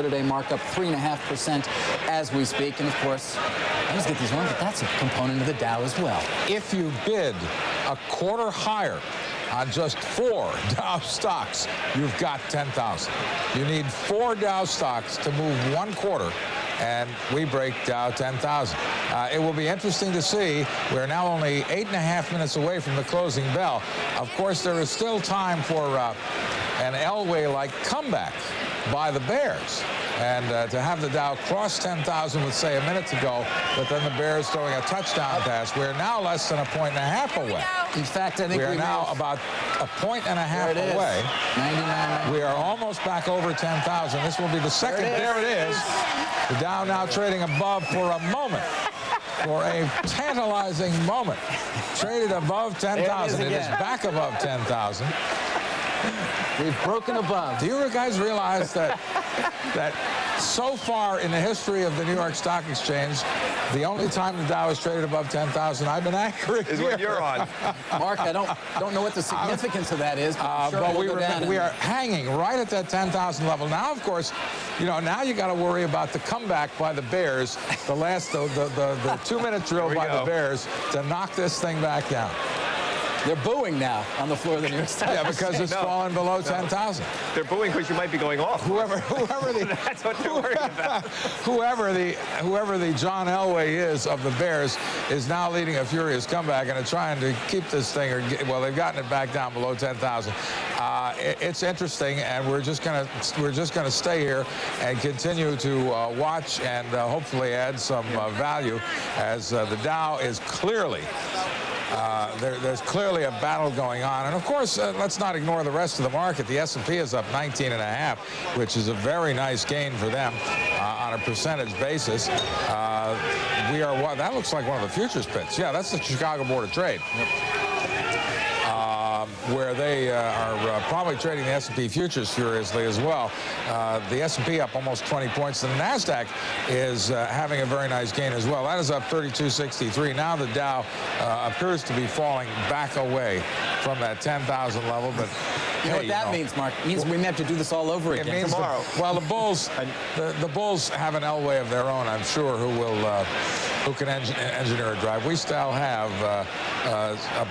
today, mark up 3.5% as we speak. And of course, I always get these wrong, but that's a component of the Dow as well. If you bid a quarter higher on just 4 Dow stocks, you've got 10,000. You need 4 Dow stocks to move 1 quarter, and we break Dow 10,000. It will be interesting to see. We're now only 8.5 minutes away from the closing bell. Of course, there is still time for an Elway-like comeback by the Bears. And to have the Dow cross 10,000 with, say, a minute ago, but then the Bears throwing a touchdown pass. We're now less than a point and a half away. In fact, I think we are now about a point and a half away. 99. We are almost back over 10,000. This will be the second. There it is. The Dow now trading above for a moment. For a tantalizing moment. Traded above 10,000. It is back above 10,000. We've broken above. Do you guys realize that so far in the history of the New York Stock Exchange, the only time the Dow has traded above 10,000, I've been accurate is when you're on. Mark, I don't know what the significance of that is, but, sure but we are hanging right at that 10,000 level. Now, of course, you know, now you got to worry about the comeback by the Bears, the 2-minute drill by the Bears to knock this thing back down. They're booing now on the floor of the New York Stock Exchange. Yeah, because it's fallen below 10,000. They're booing because you might be going off. Whoever the that's what they're worried about. whoever the John Elway is of the Bears is now leading a furious comeback and are trying to keep this thing. Well, they've gotten it back down below 10,000. It's interesting, and we're just gonna stay here and continue to watch and hopefully add some value as the Dow is clearly. There's clearly a battle going on. And, of course, let's not ignore the rest of the market. The S&P is up 19.5, which is a very nice gain for them on a percentage basis. That looks like one of the futures pits. Yeah, that's the Chicago Board of Trade. Yep. Where they are probably trading the S&P futures furiously as well. The S&P up almost 20 points. The NASDAQ is having a very nice gain as well. That is up 32.63. Now the Dow appears to be falling back away from that 10,000 level. But you know what that means, Mark? It means we may have to do this all over again. It means tomorrow. The Bulls, the Bulls have an Elway of their own, I'm sure, who can engineer a drive. We still have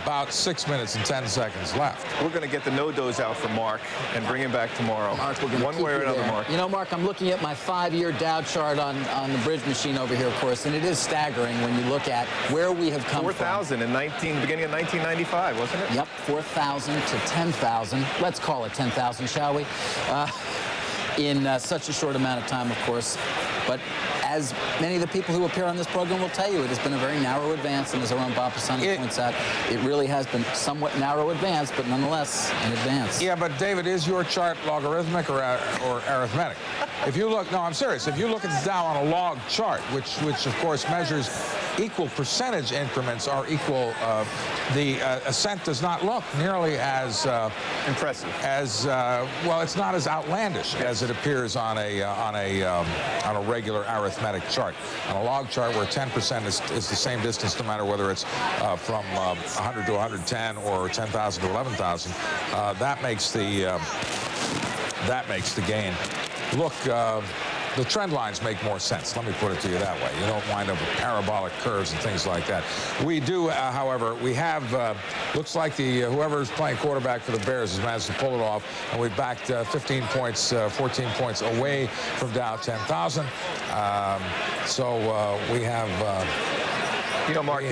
about 6 minutes and 10 seconds left. We're going to get the no-dos out for Mark and bring him back tomorrow. Mark, one way or another, Mark. You know, Mark, I'm looking at my 5-year Dow chart on the bridge machine over here, of course, and it is staggering when you look at where we have come 4,000 in beginning of 1995, wasn't it? Yep, 4,000 to 10,000. Let's call it 10,000, shall we? In such a short amount of time, of course. But as many of the people who appear on this program will tell you, it has been a very narrow advance, and as our own Bob Pisani points out, it really has been somewhat narrow advance, but nonetheless an advance. Yeah, but David, is your chart logarithmic or arithmetic? If you look, no, I'm serious. If you look at the Dow on a log chart, which of course measures equal percentage increments are equal, the ascent does not look nearly as impressive as well. It's not as outlandish as it appears on a regular arithmetic chart. On a log chart, where 10% is the same distance, no matter whether it's from 100 to 110 or 10,000 to 11,000, that makes the gain. Look. The trend lines make more sense. Let me put it to you that way. You don't wind up with parabolic curves and things like that. We do, however, we have, looks like whoever is playing quarterback for the Bears has managed to pull it off, and we've backed 15 points, 14 points away from Dow 10,000. So we have... You know, Mark,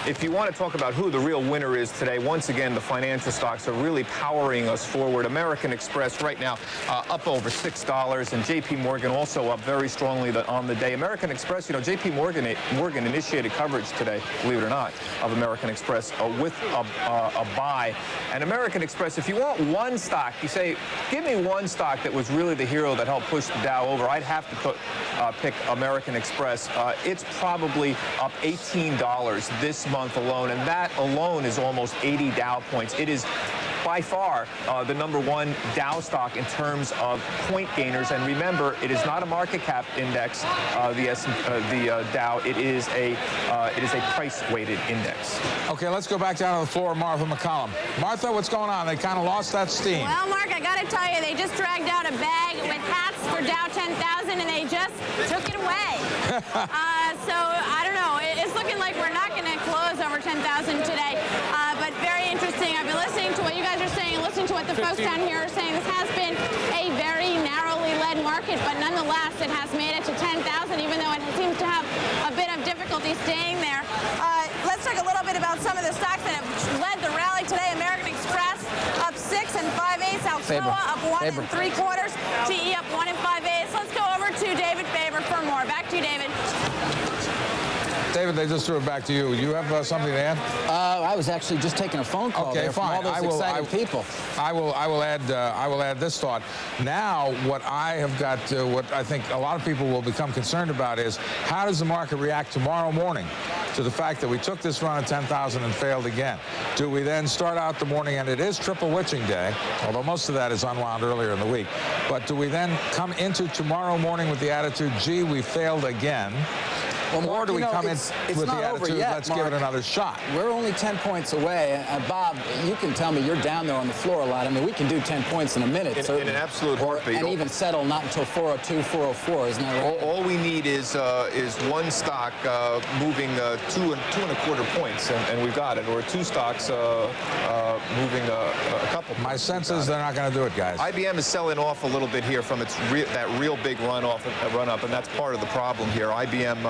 if you want to talk about who the real winner is today, once again, the financial stocks are really powering us forward. American Express right now up over $6, and J.P. Morgan also up very strongly on the day. American Express, you know, J.P. Morgan initiated coverage today, believe it or not, of American Express with a buy. And American Express, if you want one stock, you say, give me one stock that was really the hero that helped push the Dow over, I'd have to pick American Express. It's probably up $18 this month alone, and that alone is almost 80 Dow points. It is by far the #1 Dow stock in terms of point gainers. And remember, it is not a market cap index, the Dow. It is a price-weighted index. Okay, let's go back down to the floor. Martha McCollum. Martha, what's going on? They kind of lost that steam. Well, Mark, I got to tell you, they just dragged out a bag with hats for Dow 10,000, and they just took it away. So, I don't know. It's looking like we're not going to close over 10,000 today, but very interesting. I've been listening to what you guys are saying, listening to what the folks down here are saying. This has been a very narrowly led market, but nonetheless, it has made it to 10,000, even though it seems to have a bit of difficulty staying there. Let's talk a little bit about some of the stocks that have led the rally today. American Express up 6 5/8. Alcoa up 1 3/4. TE up 1 5/8. Let's go over to David Faber for more. Back to you, David. David, they just threw it back to you. You have something to add? I was actually just taking a phone call there from all those excited people. I will add this thought. Now, what I have got, what I think a lot of people will become concerned about is how does the market react tomorrow morning to the fact that we took this run at 10,000 and failed again? Do we then start out the morning, and it is triple witching day, although most of that is unwound earlier in the week, but do we then come into tomorrow morning with the attitude, gee, we failed again? Well, or do we come in with the attitude, let's give it another shot? We're only 10 points away. Bob, you can tell me you're down there on the floor a lot. I mean, we can do 10 points in a minute. In an absolute heartbeat. And even settle not until 402, 404, isn't that right? All we need is one stock moving 2 1/4 points, and we've got it, or 2 stocks moving a couple. My sense is they're not going to do it, guys. IBM is selling off a little bit here from its that real big run up, and that's part of the problem here. IBM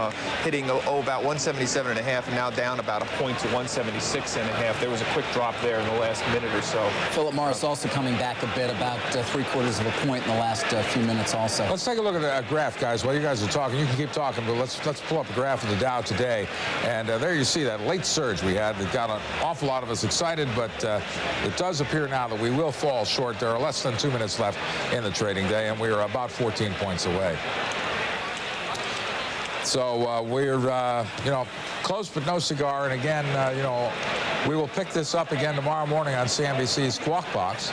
hitting about 177.5, and now down about a point to 176.5. There was a quick drop there in the last minute or so. Philip Morris also coming back a bit, about 3/4 of a point in the last few minutes also. Let's take a look at a graph, guys. While you guys are talking, you can keep talking, but let's pull up a graph of the Dow today. And there you see that late surge we had that got an awful lot of us excited, but it does appear now that we will fall short. There are less than 2 minutes left in the trading day, and we are about 14 points away. So we're, close but no cigar. And again, we will pick this up again tomorrow morning on CNBC's Squawk Box.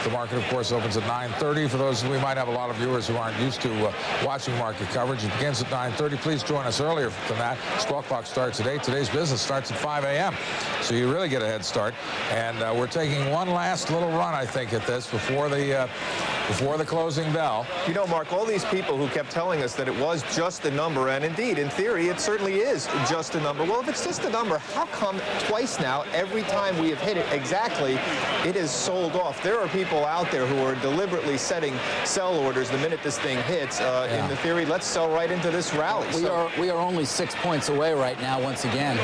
The market, of course, opens at 9:30. For those, we might have a lot of viewers who aren't used to watching market coverage. It begins at 9:30. Please join us earlier than that. Squawk Box starts at 8. Today's business starts at 5 a.m. So you really get a head start. And we're taking one last little run, I think, at this before the closing bell. You know, Mark, all these people who kept telling us that it was just a number, and indeed, in theory, it certainly is just a number. Well, if it's just a number, how come twice now, every time we have hit it exactly, it is sold off? There are people out there who are deliberately setting sell orders the minute this thing hits. In the theory, let's sell right into this rally. We are only 6 points away right now, once again,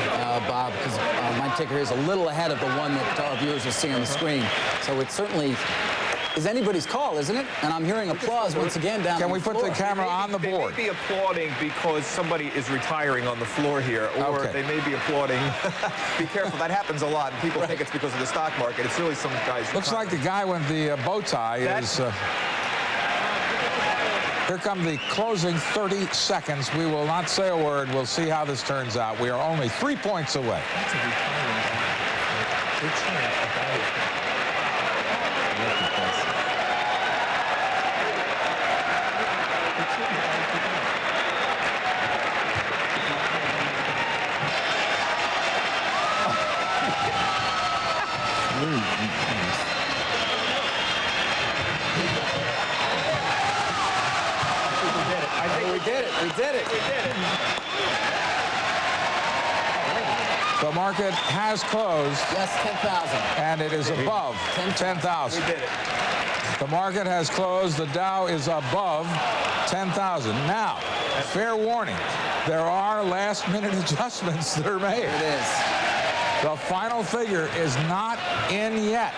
Bob, because my ticker is a little ahead of the one that our viewers will see on the screen. So it certainly is anybody's call, isn't it? And I'm hearing applause once again down. Can we put the camera on the board? They may be applauding because somebody is retiring on the floor here, or they may be applauding. Be careful, that happens a lot, and people think it's because of the stock market. It's really some guys. Looks like the guy with the bow tie is. Here come the closing 30 seconds. We will not say a word. We'll see how this turns out. We are only 3 points away. That's a retiring guy. We did it. The market has closed. Yes, 10,000. And it is above 10,000. We did it. The market has closed. The Dow is above 10,000. Now, fair warning, there are last-minute adjustments that are made. It is. The final figure is not in yet.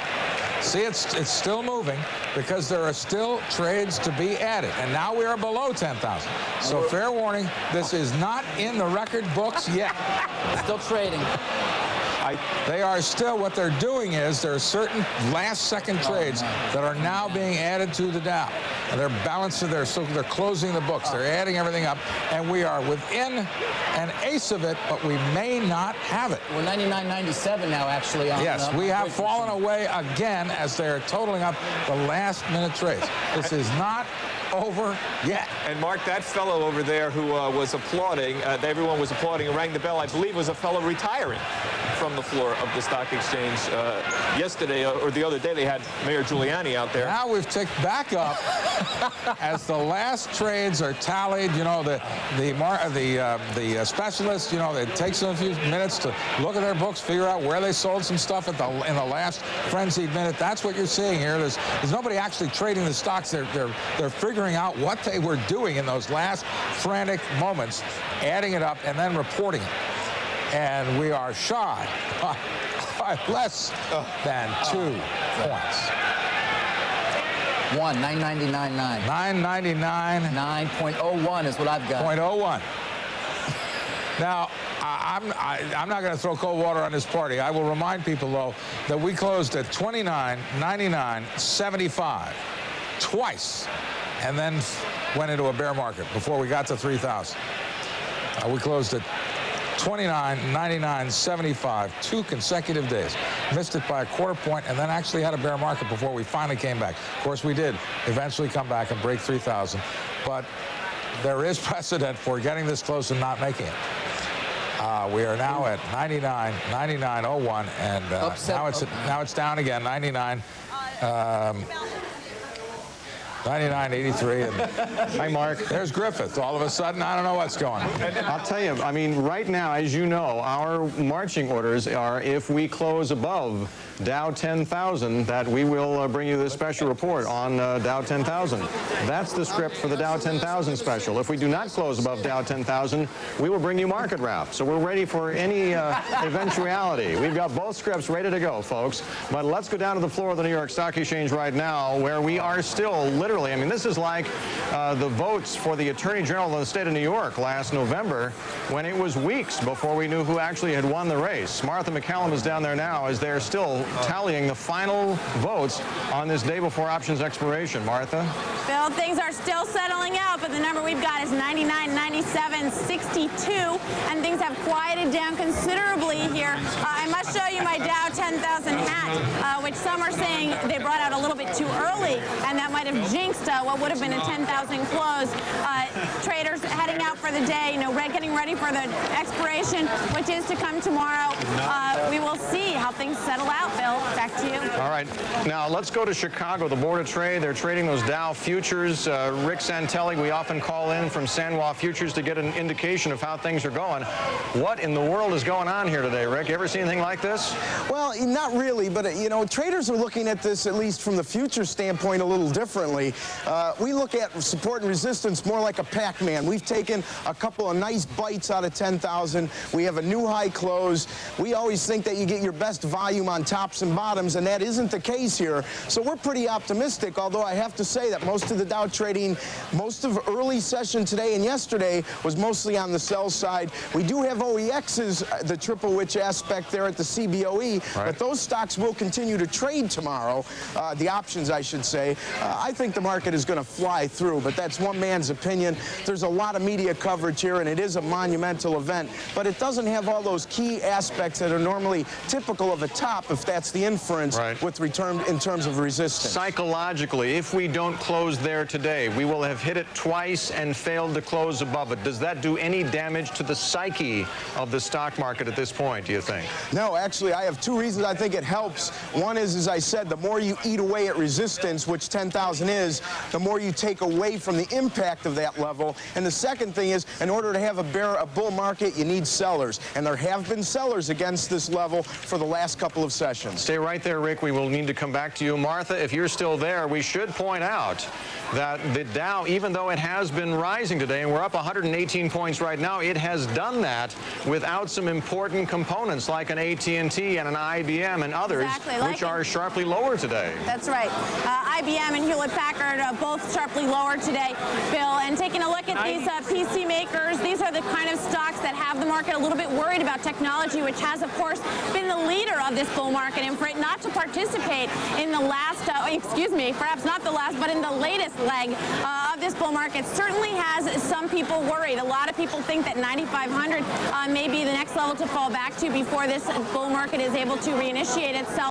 See, it's still moving because there are still trades to be added. And now we are below 10,000. So fair warning, this is not in the record books yet. Still trading. They are still, what they're doing is there are certain last-second trades that are now being added to the Dow. And they're balanced to their, so they're closing the books. They're adding everything up, and we are within an ace of it, but we may not have it. We're 99.97 now, actually. Yes, we have fallen away again as they're totaling up the last-minute trades. This is not over yet. And Mark, that fellow over there who was applauding, everyone was applauding and rang the bell, I believe was a fellow retiring from the floor of the stock exchange yesterday or the other day. They had Mayor Giuliani out there. Now we've ticked back up as the last trades are tallied. You know, the specialists, you know, it takes them a few minutes to look at their books, figure out where they sold some stuff in the last frenzied minute. That's what you're seeing here. There's nobody actually trading the stocks. They're figuring out what they were doing in those last frantic moments, adding it up and then reporting it. And we are shy by less than 2 points. 999.9. 999. 9.01 is what I've got. 0.01. Now, I'm not going to throw cold water on this party. I will remind people, though, that we closed at 29.99.75 twice, and then went into a bear market before we got to 3,000. We closed at 29.99.75 2 consecutive days. Missed it by a quarter point, and then actually had a bear market before we finally came back. Of course, we did eventually come back and break 3,000, but there is precedent for getting this close and not making it. We are now at 99.01, and now it's down again, 99.83. And hi, Mark. There's Griffith. All of a sudden, I don't know what's going on. I'll tell you, I mean, right now, as you know, our marching orders are if we close above Dow 10,000, that we will bring you this special report on Dow 10,000. That's the script for the Dow 10,000 special. If we do not close above Dow 10,000, we will bring you market wrap. So we're ready for any eventuality. We've got both scripts ready to go, folks. But let's go down to the floor of the New York Stock Exchange right now, where we are still literally, I mean, this is like the votes for the Attorney General of the state of New York last November, when it was weeks before we knew who actually had won the race. Martha McCallum is down there now as they're still tallying the final votes on this day before options expiration. Martha? Bill, things are still settling out, but the number we've got is 99.9762, and things have quieted down considerably here. I must show you my Dow 10,000 hat, which some are saying they brought out a little bit too early, and that might have jinxed what would have been a 10,000 close. Traders heading out for the day, you know, getting ready for the expiration, which is to come tomorrow. We will see how things settle out, Bill. Back to you. All right. Now, let's go to Chicago, the Board of Trade. They're trading those Dow futures. Rick Santelli, we often call in from San Juan Futures to get an indication of how things are going. What in the world is going on here today, Rick? You ever see anything like this? Well, not really, but, you know, traders are looking at this, at least from the future standpoint, a little differently. We look at support and resistance more like a Pac-Man. We've taken a couple of nice bites out of 10,000. We have a new high close. We always think that you get your best volume on tops and bottoms, and that isn't the case here. So we're pretty optimistic, although I have to say that most of the Dow trading, most of early session today and yesterday was mostly on the sell side. We do have OEXs, the triple witch aspect there at the CBOE, but those stocks will continue to trade tomorrow, the options, I should say. I think the market is going to fly through, but that's one man's opinion. There's a lot of media coverage here, and it is a monumental event, but it doesn't have all those key aspects that are normally typical of a top, if that's the inference, with return in terms of resistance. Psychologically, if we don't close there today, we will have hit it twice and failed to close above it. Does that do any damage to the psyche of the stock market at this point, do you think? No, actually, I have two reasons I think it helps. One is, as I said, the more you eat away at resistance, which 10,000 is, the more you take away from the impact of that level. And the second thing is, in order to have a bull market, you need sellers. And there have been sellers against this level for the last couple of sessions. Stay right there, Rick. We will need to come back to you. Martha, if you're still there, we should point out that the Dow, even though it has been rising today, and we're up 118 points right now, it has done that without some important components like an AT&T and an IBM and others, which are sharply lower today. That's right. IBM and Hewlett-Packard both sharply lower today, Bill. And taking a look at these PC makers, these are the kind of stocks that have the market a little bit worried about technology, which has, of course, been the leader of this bull market, and for it not to participate in the last, perhaps not the last, but in the latest leg of this bull market certainly has some people worried. A lot of people think that 9,500 may be the next level to fall back to before this bull market is able to reinitiate itself.